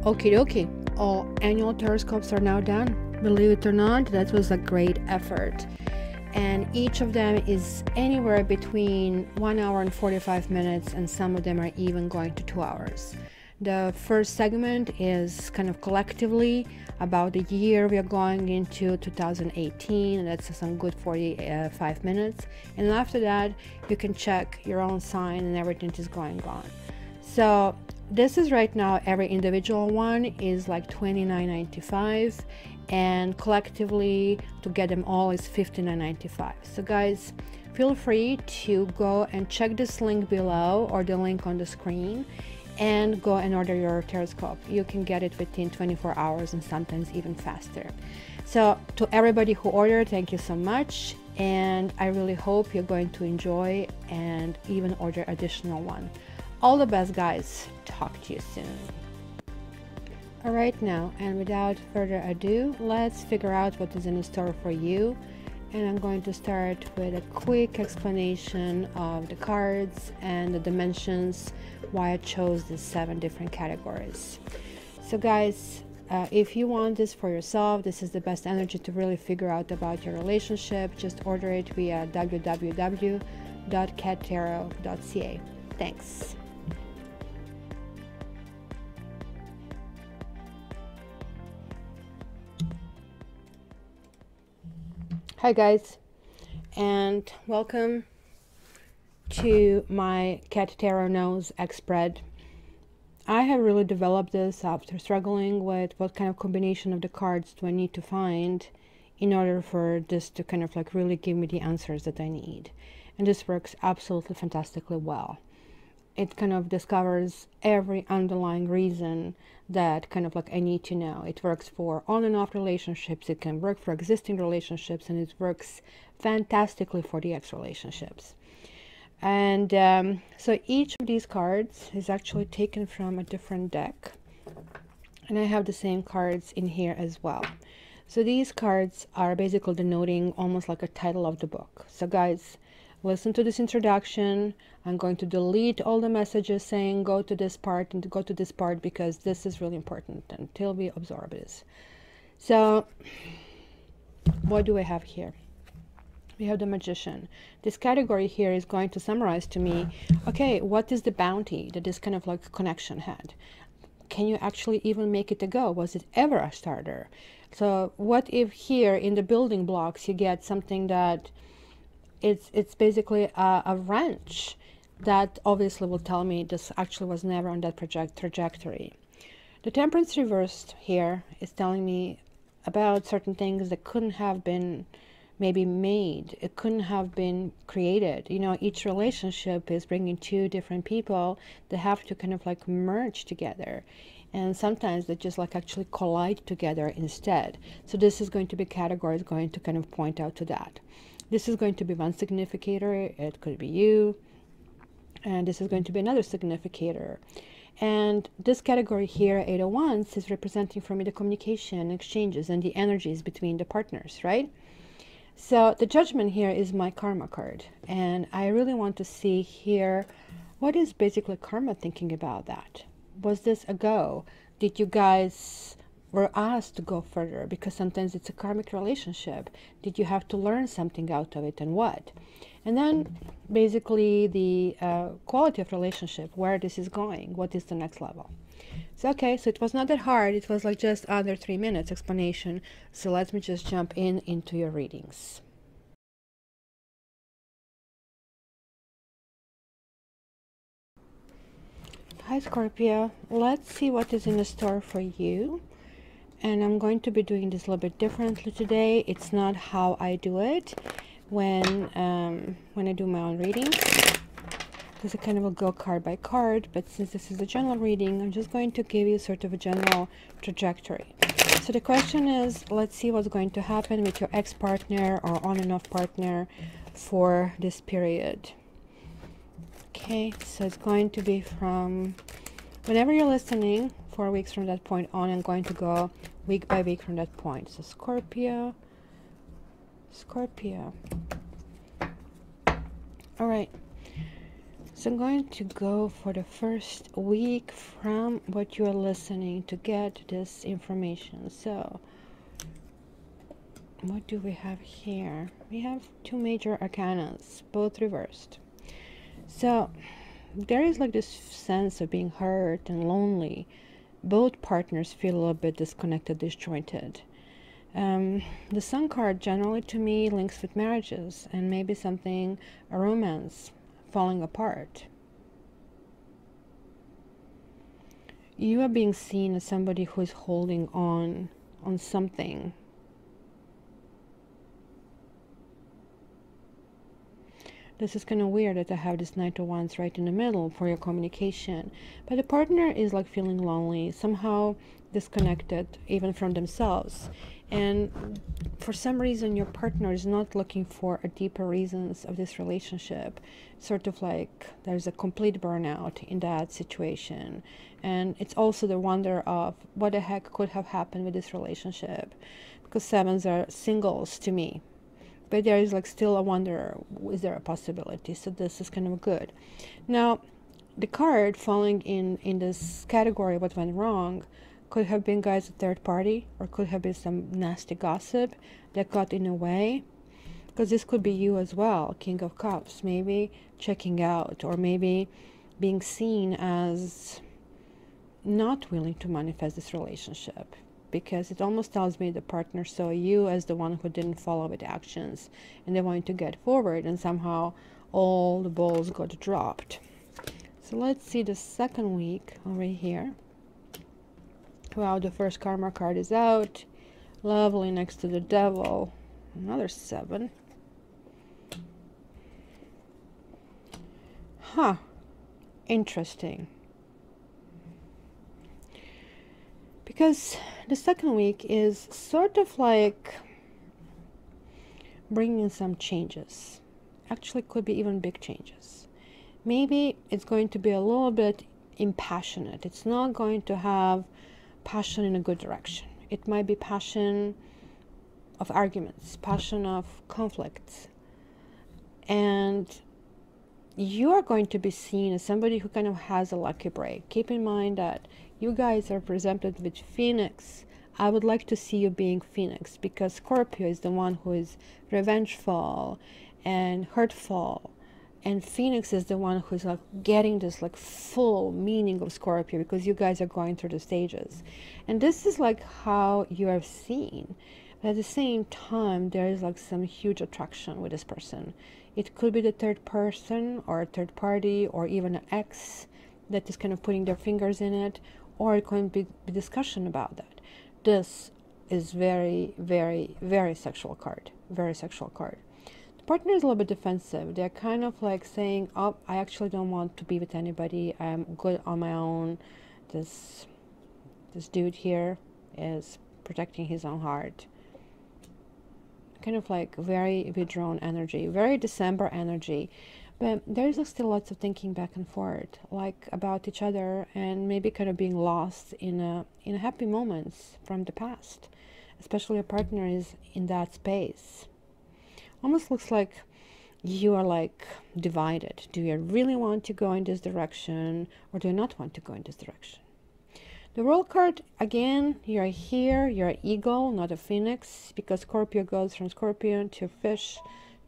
Okie dokie, all annual horoscopes are now done. Believe it or not, that was a great effort. And each of them is anywhere between 1 hour and 45 minutes, and some of them are even going to 2 hours. The first segment is kind of collectively about the year we are going into 2018, and that's some good 45 minutes. And after that, you can check your own sign and everything is going on. So this is right now, every individual one is like $29.95, and collectively to get them all is $59.95. So guys, feel free to go and check this link below or the link on the screen and go and order your horoscope. You can get it within 24 hours and sometimes even faster. So to everybody who ordered, thank you so much, and I really hope you're going to enjoy and even order additional one. All the best, guys. Talk to you soon. All right, now, and without further ado, let's figure out what is in store for you. And I'm going to start with a quick explanation of the cards and the dimensions, why I chose these 7 different categories. So guys, if you want this for yourself, this is the best energy to really figure out about your relationship. Just order it via www.cattarot.ca. Thanks. Hi guys, and welcome to my Cat Tarot Knows X spread. I have really developed this after struggling with what kind of combination of the cards do I need to find in order for this to kind of like really give me the answers that I need. And this works absolutely fantastically well. It kind of discovers every underlying reason that kind of like I need to know. It works for on and off relationships, it can work for existing relationships, and it works fantastically for the ex relationships. And so each of these cards is actually taken from a different deck, and I have the same cards in here as well. So these cards are basically denoting almost like a title of the book. So guys, listen to this introduction. I'm going to delete all the messages saying go to this part and go to this part, because this is really important until we absorb this. So what do I have here? We have the Magician. This category here is going to summarize to me, okay, what is the bounty that this kind of like connection had? Can you actually even make it a go? Was it ever a starter? So what if here in the building blocks you get something that it's basically a wrench that obviously will tell me this actually was never on that trajectory. The Temperance reversed here is telling me about certain things that couldn't have been maybe made. It couldn't have been created. You know, each relationship is bringing 2 different people that have to kind of like merge together. And sometimes they just like actually collide together instead. So this is going to be categories going to kind of point out to that. This is going to be one significator. It could be you. And this is going to be another significator. And this category here, 8 of Wands, is representing for me the communication, exchanges, and the energies between the partners, right? So the Judgment here is my karma card. And I really want to see here, what is basically karma thinking about that? Was this a go? Did you guys were asked to go further? Because sometimes it's a karmic relationship. Did you have to learn something out of it, and what? And then basically the quality of relationship, where this is going, what is the next level. So okay, so it was not that hard. It was like just under 3 minutes explanation. So let me just jump into your readings. Hi Scorpio, let's see what is in the store for you. And I'm going to be doing this a little bit differently today. It's not how I do it when I do my own readings, because I kind of will go card by card. But since this is a general reading, I'm just going to give you sort of a general trajectory. So the question is, let's see what's going to happen with your ex-partner or on and off partner for this period. Okay, so it's going to be from whenever you're listening, 4 weeks from that point on. I'm going to go week by week from that point. So Scorpio. All right. So I'm going to go for the first week from what you are listening to get this information. So what do we have here? We have two major arcanas, both reversed. So there is like this sense of being hurt and lonely. Both partners feel a little bit disconnected, disjointed. The Sun card generally to me links with marriages and maybe something, a romance falling apart. You are being seen as somebody who is holding on something. This is kind of weird that I have this Knight of Wands right in the middle for your communication. But the partner is like feeling lonely, somehow disconnected even from themselves. And for some reason, your partner is not looking for a deeper reasons of this relationship. Sort of like there's a complete burnout in that situation. And it's also the wonder of what the heck could have happened with this relationship. Because sevens are singles to me. But there is like still a wonder, is there a possibility? So this is kind of good. Now, the card falling in this category, what went wrong, could have been, guys, a third party, or could have been some nasty gossip that got in the way. Because this could be you as well, King of Cups, maybe checking out, or maybe being seen as not willing to manifest this relationship. Because it almost tells me the partner saw you as the one who didn't follow with actions, and they wanted to get forward, and somehow all the balls got dropped. So let's see the second week over here. Wow, the first karma card is out. Lovely, next to the devil. Another 7. Huh. Interesting. Because the second week is sort of like bringing some changes. Actually, could be even big changes. Maybe it's going to be a little bit impassionate. It's not going to have passion in a good direction. It might be passion of arguments, passion of conflicts. And you are going to be seen as somebody who kind of has a lucky break. Keep in mind that you guys are presented with Phoenix. I would like to see you being Phoenix, because Scorpio is the one who is revengeful and hurtful, and Phoenix is the one who's like getting this like full meaning of Scorpio, because you guys are going through the stages, and this is like how you are seen. But at the same time, there is like some huge attraction with this person. It could be the third person or a third party, or even an ex that is kind of putting their fingers in it, or it could be discussion about that. This is very, very, very sexual card. Very sexual card. The partner is a little bit defensive. They're kind of like saying, oh, I actually don't want to be with anybody. I'm good on my own. This dude here is protecting his own heart. Kind of like very withdrawn energy, very December energy. But there's still lots of thinking back and forth, like about each other, and maybe kind of being lost in happy moments from the past. Especially your partner is in that space. Almost looks like you are like divided. Do you really want to go in this direction, or do you not want to go in this direction? The World card, again, you're here, you're an eagle, not a phoenix, because Scorpio goes from scorpion to fish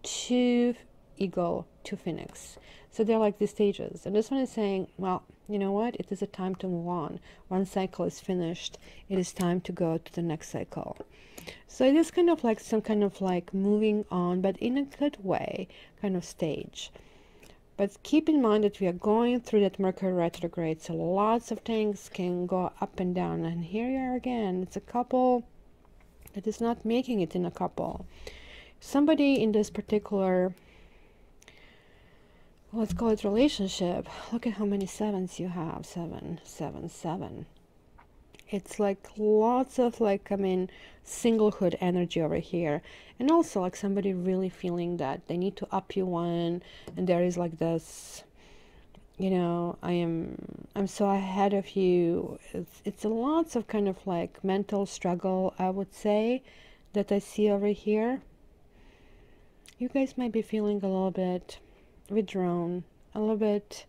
to eagle to phoenix. So they're like these stages. And this one is saying, well, you know what? It is a time to move on. One cycle is finished. It is time to go to the next cycle. So it is kind of like some kind of like moving on, but in a good way kind of stage. But keep in mind that we are going through that Mercury retrograde, so lots of things can go up and down. And here you are again. It's a couple that is not making it in a couple. Somebody in this particular, let's call it relationship, look at how many 7s you have. 7, 7, 7. It's like lots of like, singlehood energy over here. And also like somebody really feeling that they need to up you one, and there is like this, you know, I'm so ahead of you. It's a lots of kind of like mental struggle, I would say, that I see over here. You guys might be feeling a little bit withdrawn, a little bit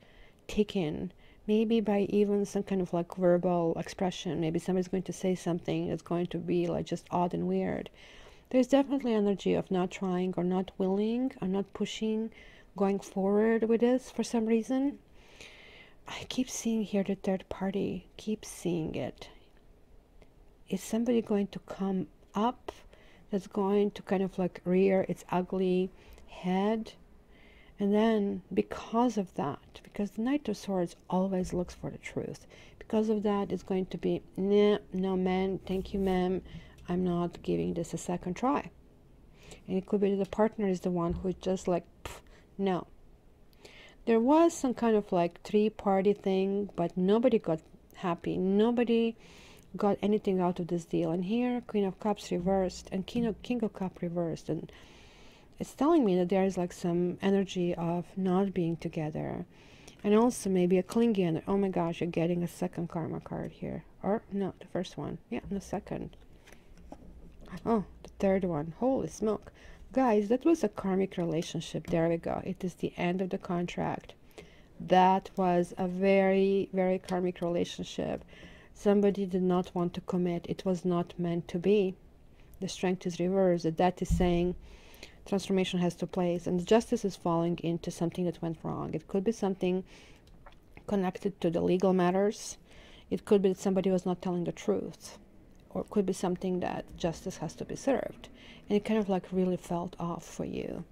taken, maybe by even some kind of like verbal expression. Maybe somebody's going to say something that's going to be like just odd and weird. There's definitely energy of not trying or not willing or not pushing, going forward with this for some reason. I keep seeing here the third party, keep seeing it. Is somebody going to come up that's going to kind of like rear its ugly head? And then because of that, because the Knight of Swords always looks for the truth, because of that, it's going to be, nah, no man, thank you ma'am, I'm not giving this a second try. And it could be that the partner is the one who just like, no. There was some kind of like three-party thing, but nobody got happy. Nobody got anything out of this deal. And here, Queen of Cups reversed and King of Cups reversed. And it's telling me that there is like some energy of not being together. And also maybe a clingy energy. Oh my gosh, you're getting a second karma card here. Or, no, the first one. Yeah, the second. Oh, the third one. Holy smoke. Guys, that was a karmic relationship. There we go. It is the end of the contract. That was a very, very karmic relationship. Somebody did not want to commit. It was not meant to be. The Strength is reversed. That is saying transformation has to place. And the Justice is falling into something that went wrong. It could be something connected to the legal matters. It could be that somebody was not telling the truth. Or it could be something that justice has to be served. And it kind of like really felt off for you.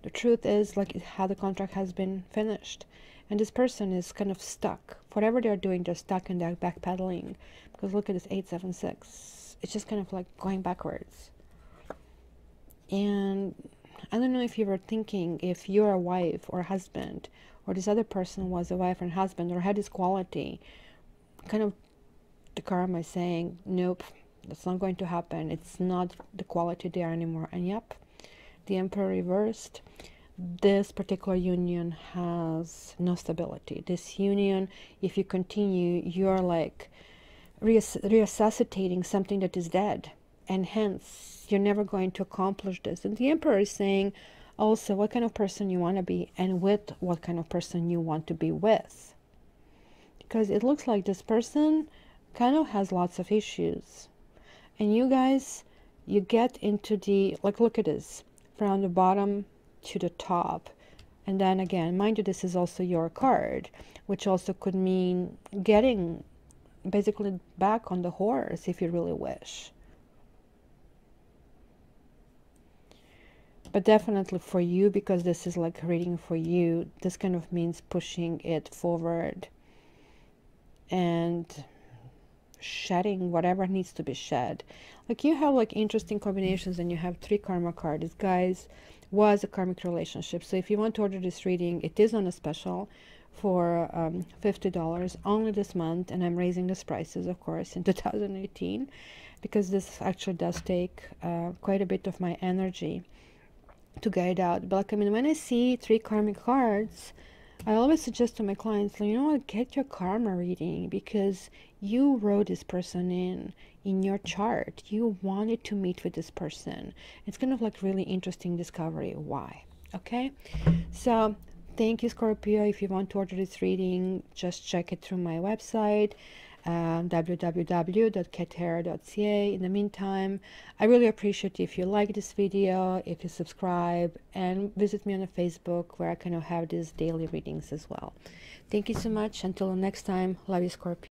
The truth is like how the contract has been finished. And this person is kind of stuck. Whatever they're doing, they're stuck and they're backpedaling. Because look at this 876. It's just kind of like going backwards. And I don't know if you were thinking if you're a wife or a husband, or this other person was a wife and husband, or had this quality, kind of the karma is saying, nope, that's not going to happen. It's not the quality there anymore. And yep, the Emperor reversed. This particular union has no stability. This union, if you continue, you're like resuscitating something that is dead. And hence, you're never going to accomplish this. And the Emperor is saying also what kind of person you want to be and with what kind of person you want to be with. Because it looks like this person kind of has lots of issues. And you guys, you get into the, like, look at this, from the bottom to the top. And then again, mind you, this is also your card, which also could mean getting basically back on the horse if you really wish. But definitely for you, because this is like a reading for you, this kind of means pushing it forward and shedding whatever needs to be shed. Like you have like interesting combinations and you have 3 karma cards. Guys, was a karmic relationship. So if you want to order this reading, it is on a special for $50 only this month, and I'm raising these prices of course in 2018 because this actually does take quite a bit of my energy to guide out. But like, I mean, when I see 3 karmic cards, I always suggest to my clients, you know what, get your karma reading, because you wrote this person in your chart. You wanted to meet with this person. It's kind of like really interesting discovery. Why? Okay, so thank you, Scorpio. If you want to order this reading, just check it through my website, www.catera.ca. In the meantime, I really appreciate if you like this video, if you subscribe, and visit me on Facebook where I kind of have these daily readings as well. Thank you so much. Until next time, love you, Scorpio.